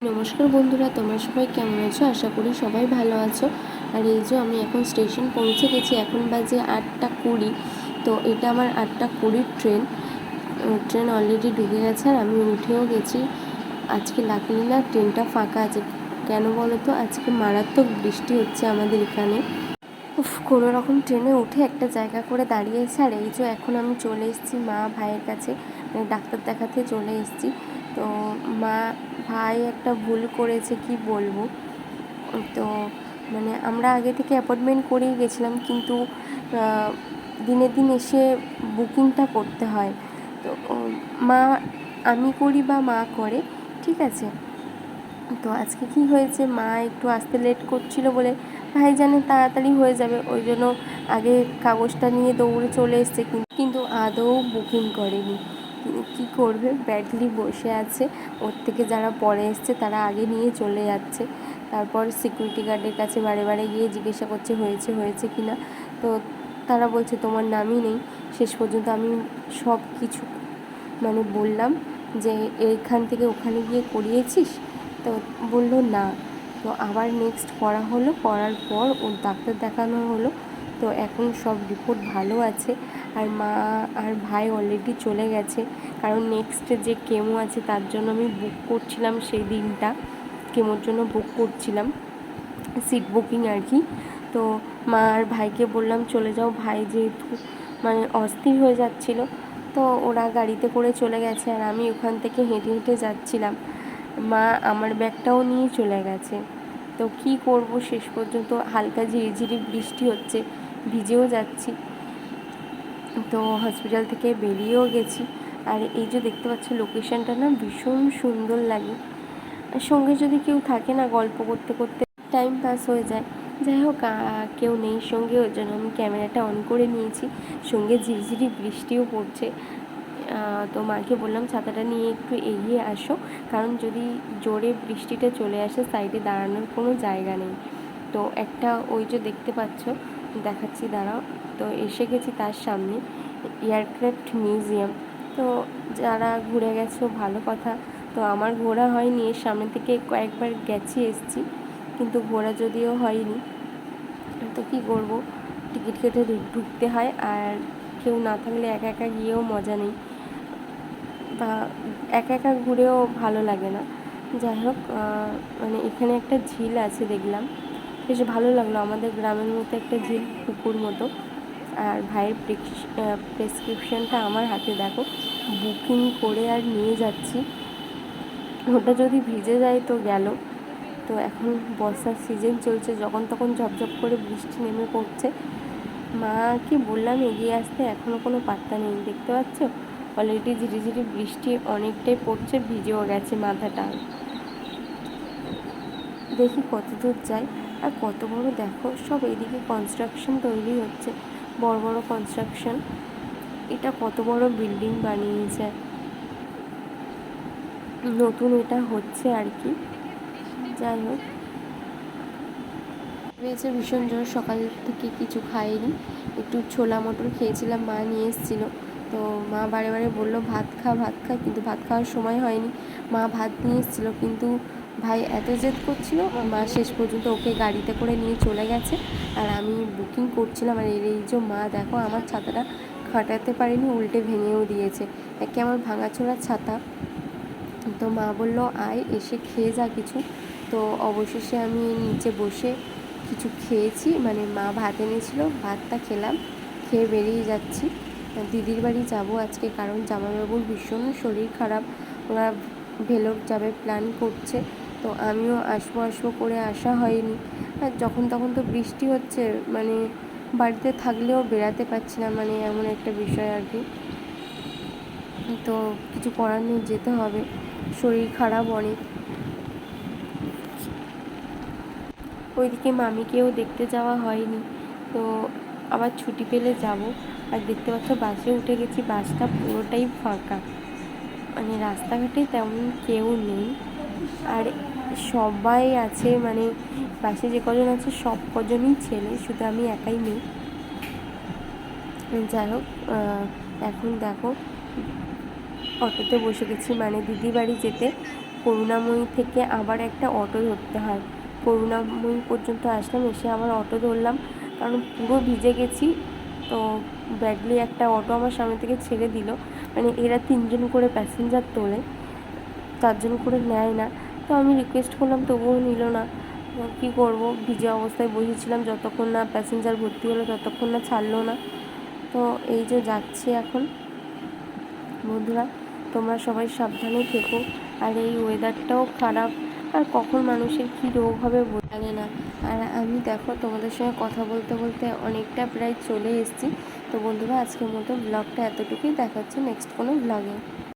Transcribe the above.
নমস্কার বন্ধুরা, তোমরা সবাই কেমন আছো? আশা করি সবাই ভালো আছো। আর এই যে আমি এখন স্টেশন পৌঁছে গেছি। এখন বাজে 8:20। তো এটা আমার 8:20 ট্রেন অলরেডি ঢুকে গেছে আর আমি উঠেও গেছি। আজকে লাকিলি না ট্রেনটা ফাঁকা আছে। কেন বলো তো? আজকে মারাত্মক বৃষ্টি হচ্ছে আমাদের এখানে। কোনো রকম ট্রেনে উঠে একটা জায়গা করে দাঁড়িয়েছে। আর এই যে এখন আমি চলে এসেছি মা ভাইয়ের কাছে, ডাক্তার দেখাতে চলে এসেছি। তো মা ভাই একটা ভুল করেছে, কি বলবো। তো আমরা আগে থেকে অ্যাপয়েন্টমেন্ট করেই গেছিলাম, কিন্তু দিনের দিন এসে বুকিংটা করতে হয়। তো মা আমি করি বা মা করে, ঠিক আছে। তো আজকে কি হয়েছে, মা একটু আসতে লেট করছিল বলে ভাই জানে তাড়াতাড়ি হয়ে যাবে, ওই জন্য আগে কাগজটা নিয়ে দৌড়ে চলে এসছে, কিন্তু আদৌ বুকিং করেনি। কি করবে, ব্যাডলি বসে আছে। ওর থেকে যারা পরে এসছে তারা আগে নিয়ে চলে যাচ্ছে। তারপর সিকিউরিটি গার্ডের কাছে বারে বারে গিয়ে জিজ্ঞাসা করছে হয়েছে কি না। তো তারা বলছে তোমার নামই নেই। শেষ পর্যন্ত আমি সব কিছু বললাম যে এইখান থেকে ওখানে গিয়ে করিয়েছিস, তো বললো না। তো আবার নেক্সট করার পর ওর ডাক্তার দেখানো হলো। তো এখন সব রিপোর্ট ভালো আছে। আর মা আর ভাই অলরেডি চলে গেছে, কারণ নেক্সট যে কেমো আছে তার জন্য আমি বুক করছিলাম। সেই দিনটা কেমোর জন্য বুক করছিলাম, সিট বুকিং আর কি। তো মা আর ভাইকে বললাম চলে যাও, ভাই যেহেতু অস্থির হয়ে যাচ্ছিলো, তো ওরা গাড়িতে করে চলে গেছে। আর আমি ওখান থেকে হেঁটে হেঁটে যাচ্ছিলাম। মা আমার ব্যাগটাও নিয়ে চলে গেছে। তো কি করব, শেষ পর্যন্ত হালকা ঝিরিঝিরি বৃষ্টি হচ্ছে, ভিজেও যাচ্ছি। তো হসপিটাল থেকে বেরিয়েও গেছি। আর এই যে দেখতে পাচ্ছ লোকেশানটা না ভীষণ সুন্দর লাগে। সঙ্গে যদি কেউ থাকে না, গল্প করতে করতে টাইম পাস হয়ে যায়। যাই হোক, কেউ নেই সঙ্গে, ওই জন্য আমি ক্যামেরাটা অন করে নিয়েছি। সঙ্গে ঝিরিঝিরি বৃষ্টিও পড়ছে। তো মাকে বললাম ছাতাটা নিয়ে একটু এগিয়ে আসো, কারণ যদি জোরে বৃষ্টিটা চলে আসে সাইডে দাঁড়ানোর কোনো জায়গা নেই। তো একটা ওই যে দেখতে পাচ্ছ, দেখাচ্ছি দাঁড়াও। তো এসে গেছি তার সামনে, এয়ারক্রাফট মিউজিয়াম। তো যারা ঘুরে গেছো ভালো কথা। তো আমার ঘোরা হয়নি, এর সামনে থেকে কয়েকবার এসেছি, কিন্তু ঘোরা যদিও হয়নি। তো কী করব, টিকিট কেটে ঢুকতে হয়। আর কেউ না থাকলে একা একা গিয়েও মজা নেই, বা একা একা ঘুরেও ভালো লাগে না। যাই হোক, এখানে একটা ঝিল আছে দেখলাম, বেশ ভালো লাগলো। আমাদের গ্রামের মতো একটা ঝিল, পুকুর মতো। আর ভাইয়ের প্রেসক্রিপশানটা আমার হাতে, দেখো বুকিং করে আর নিয়ে যাচ্ছি। ওটা যদি ভিজে যায় তো গেল। তো এখন বর্ষার সিজন চলছে, যখন তখন ঝপঝপ করে বৃষ্টি নেমে পড়ছে। মাকে বললাম এগিয়ে আসতে, এখনও কোনো পাত্তা নেই। দেখতে পাচ্ছ অলরেডি ঝিরিঝিরি বৃষ্টি অনেকটাই পড়ছে, ভিজেও গেছে মাথাটা। দেখি কত দূর যায়। আর কত বড় দেখো, সব এদিকে কনস্ট্রাকশন তৈরি হচ্ছে, বড় বড় কনস্ট্রাকশন। এটা কত বড় বিল্ডিং বানিয়েছে, নতুন এটা হচ্ছে আর কি। যাই হোক, হয়েছে ভীষণ জোর। সকাল থেকে কিছু খাইনি, একটু ছোলা মটর খেয়েছিলাম, মা নিয়ে এসেছিলো। তো মা বারে বারে বললো ভাত খা, কিন্তু ভাত খাওয়ার সময় হয়নি। মা ভাত নিয়ে এসেছিলো, কিন্তু ভাই এত জেদ করছিল, মা শেষ পর্যন্ত ওকে গাড়িতে করে নিয়ে চলে গেছে। আর আমি বুকিং করছিলাম। আর এই যে মা দেখো, আমার ছাতাটা খাটাতে পারিনি, উল্টে ভেঙেও দিয়েছে। একে আমার ভাঙাচোরা ছাতা। তো মা বললো আয়, এসে খেয়ে যা কিছু। তো অবশেষে আমি নিচে বসে কিছু খেয়েছি, মা ভাত এনেছিল, ভাতটা খেলাম, খেয়ে বেরিয়ে যাচ্ছি। দিদির বাড়ি যাব আজকে, কারণ জামাইবাবুর ভীষণ শরীর খারাপ। ওরা ভেলোর যাবে প্ল্যান করছে। তো আমিও আসবো করে আসা হয়নি। আর যখন তখন তো বৃষ্টি হচ্ছে, বাড়িতে থাকলেও বেরাতে পারছি না, এমন একটা বিষয় আর কি। তো কিছু করার নেই, যেতে হবে, শরীর খারাপ অনেক। ওইদিকে মামিকেও দেখতে যাওয়া হয়নি। তো আবার ছুটি পেলে যাব। আর দেখতে পাচ্ছ বাসে উঠে গেছি, বাসটা পুরোটাই ফাঁকা, রাস্তাঘাটে তেমন কেউ নেই। আর সবাই আছে, বাসে যে কজন আছে সব কজনই ছেলে, শুধু আমি একাই মেয়ে। যাই হোক, এখন দেখো অটোতে বসে গেছি, দিদির বাড়ি যেতে। করুণাময়ী থেকে আবার একটা অটো ধরতে হয়। করুণাময়ী পর্যন্ত আসলাম, এসে আবার অটো ধরলাম, কারণ পুরো ভিজে গেছি। তো ব্যাডলি একটা অটো আমার সামনে থেকে ছেড়ে দিল, মানে এরা 3জন করে প্যাসেঞ্জার তোলে, 4জন করে নেয় না। তো আমি রিকোয়েস্ট করলাম, তবুও নিল না। কী করব, ভিজে অবস্থায় বসেছিলাম, যতক্ষণ না প্যাসেঞ্জার ভর্তি হলো ততক্ষণ না ছাড়লো না। তো এই যে যাচ্ছি এখন। বন্ধুরা, তোমরা সবাই সাবধানে থেকো। আর এই ওয়েদারটাও খারাপ, আর কখন মানুষের কী রোগ হবে বোঝা না। আর আমি দেখো তোমাদের সঙ্গে কথা বলতে বলতে অনেকটা প্রায় চলে এসেছি। তো বন্ধুরা, আজকের মতো ব্লগটা এতটুকুই, দেখাচ্ছে নেক্সট কোনো ব্লগে।